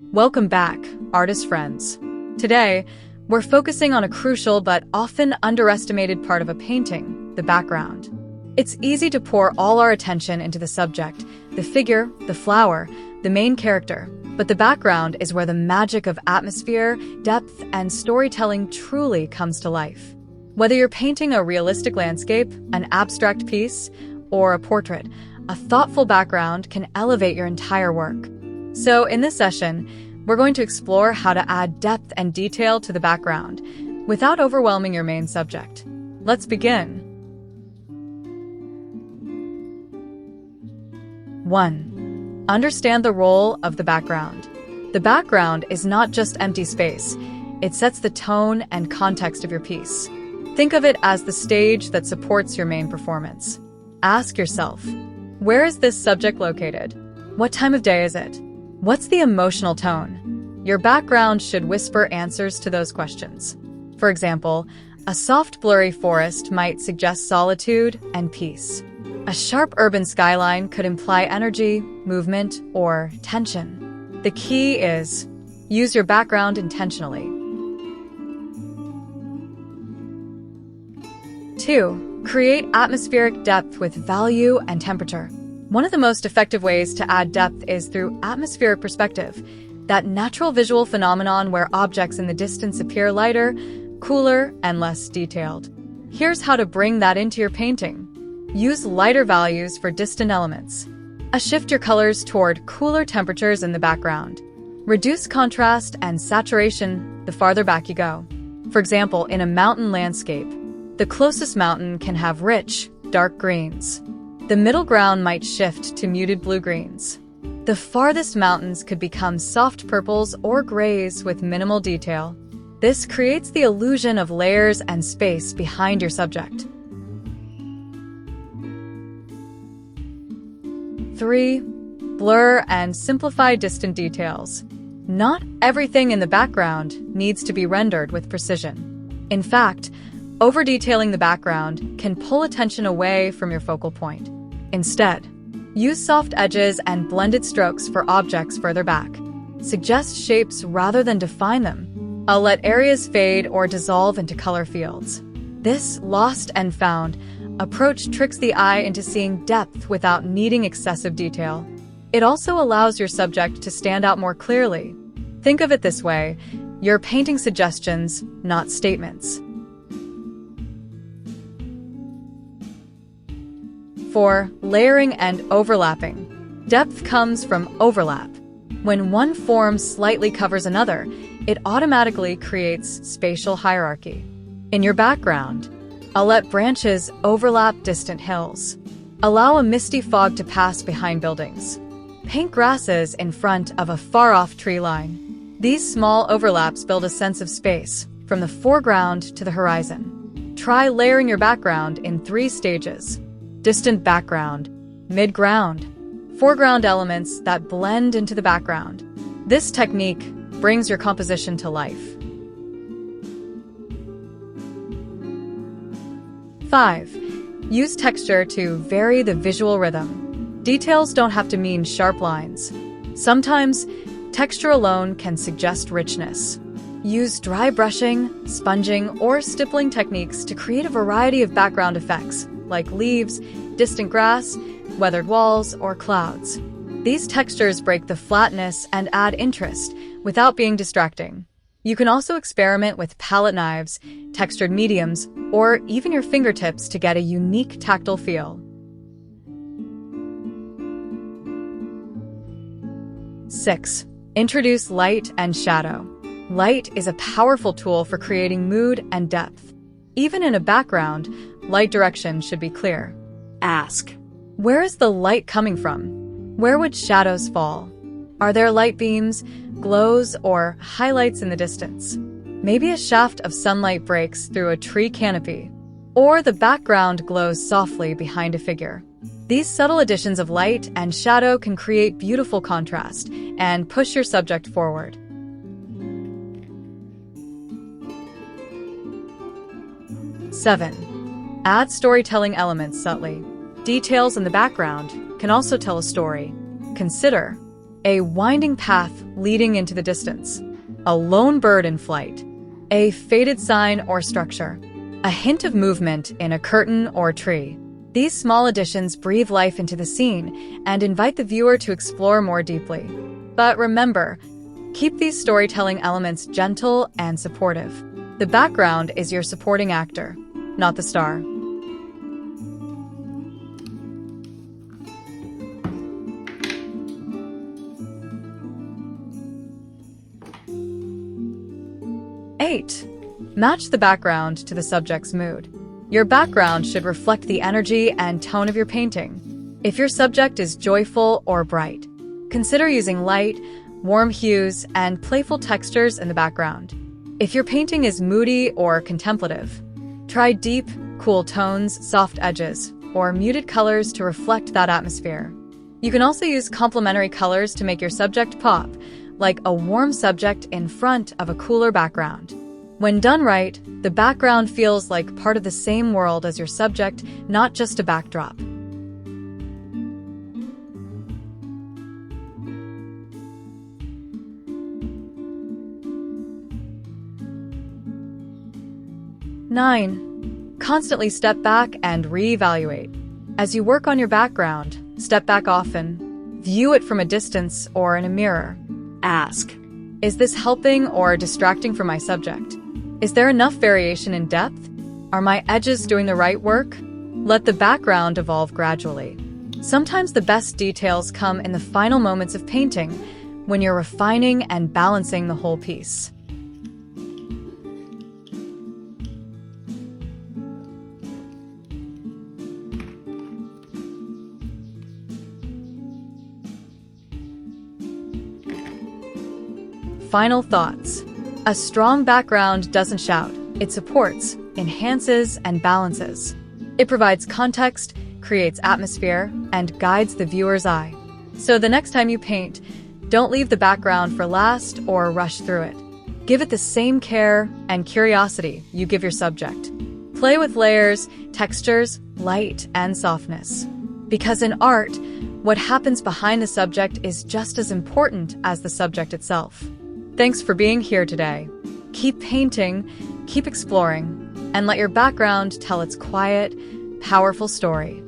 Welcome back, artist friends. Today, we're focusing on a crucial but often underestimated part of a painting, the background. It's easy to pour all our attention into the subject, the figure, the flower, the main character, but the background is where the magic of atmosphere, depth, and storytelling truly comes to life. Whether you're painting a realistic landscape, an abstract piece, or a portrait, a thoughtful background can elevate your entire work. So in this session, we're going to explore how to add depth and detail to the background without overwhelming your main subject. Let's begin. 1. Understand the role of the background. The background is not just empty space. It sets the tone and context of your piece. Think of it as the stage that supports your main performance. Ask yourself, where is this subject located? What time of day is it? What's the emotional tone? Your background should whisper answers to those questions. For example, a soft blurry forest might suggest solitude and peace. A sharp urban skyline could imply energy, movement, or tension. The key is, use your background intentionally. 2. Create atmospheric depth with value and temperature. One of the most effective ways to add depth is through atmospheric perspective, that natural visual phenomenon where objects in the distance appear lighter, cooler, and less detailed. Here's how to bring that into your painting. Use lighter values for distant elements. Shift your colors toward cooler temperatures in the background. Reduce contrast and saturation the farther back you go. For example, in a mountain landscape, the closest mountain can have rich, dark greens. The middle ground might shift to muted blue-greens. The farthest mountains could become soft purples or grays with minimal detail. This creates the illusion of layers and space behind your subject. 3. Blur and simplify distant details. Not everything in the background needs to be rendered with precision. In fact, over-detailing the background can pull attention away from your focal point. Instead, use soft edges and blended strokes for objects further back. Suggest shapes rather than define them. Let areas fade or dissolve into color fields. This lost and found approach tricks the eye into seeing depth without needing excessive detail. It also allows your subject to stand out more clearly. Think of it this way: you're painting suggestions, not statements. 4. Layering and overlapping. Depth comes from overlap. When one form slightly covers another, it automatically creates spatial hierarchy. In your background, let branches overlap distant hills. Allow a misty fog to pass behind buildings. Paint grasses in front of a far-off tree line. These small overlaps build a sense of space, from the foreground to the horizon. Try layering your background in 3 stages. Distant background, mid-ground, foreground elements that blend into the background. This technique brings your composition to life. 5. Use texture to vary the visual rhythm. Details don't have to mean sharp lines. Sometimes, texture alone can suggest richness. Use dry brushing, sponging, or stippling techniques to create a variety of background effects, like leaves, distant grass, weathered walls, or clouds. These textures break the flatness and add interest without being distracting. You can also experiment with palette knives, textured mediums, or even your fingertips to get a unique tactile feel. 6. Introduce light and shadow. Light is a powerful tool for creating mood and depth. Even in a background, light direction should be clear. Ask, where is the light coming from? Where would shadows fall? Are there light beams, glows, or highlights in the distance? Maybe a shaft of sunlight breaks through a tree canopy, or the background glows softly behind a figure. These subtle additions of light and shadow can create beautiful contrast and push your subject forward. 7. Add storytelling elements subtly. Details in the background can also tell a story. Consider, a winding path leading into the distance, a lone bird in flight, a faded sign or structure, a hint of movement in a curtain or tree. These small additions breathe life into the scene and invite the viewer to explore more deeply. But remember, keep these storytelling elements gentle and supportive. The background is your supporting actor, not the star. Eight, match the background to the subject's mood. Your background should reflect the energy and tone of your painting. If your subject is joyful or bright, consider using light, warm hues, and playful textures in the background. If your painting is moody or contemplative, try deep, cool tones, soft edges, or muted colors to reflect that atmosphere. You can also use complementary colors to make your subject pop, like a warm subject in front of a cooler background. When done right, the background feels like part of the same world as your subject, not just a backdrop. Nine, constantly step back and reevaluate. As you work on your background, step back often. View it from a distance or in a mirror. Ask, is this helping or distracting from my subject? Is there enough variation in depth? Are my edges doing the right work? Let the background evolve gradually. Sometimes the best details come in the final moments of painting, when you're refining and balancing the whole piece. Final thoughts. A strong background doesn't shout. It supports, enhances, and balances. It provides context, creates atmosphere, and guides the viewer's eye. So the next time you paint, don't leave the background for last or rush through it. Give it the same care and curiosity you give your subject. Play with layers, textures, light, and softness. Because in art, what happens behind the subject is just as important as the subject itself. Thanks for being here today. Keep painting, keep exploring, and let your background tell its quiet, powerful story.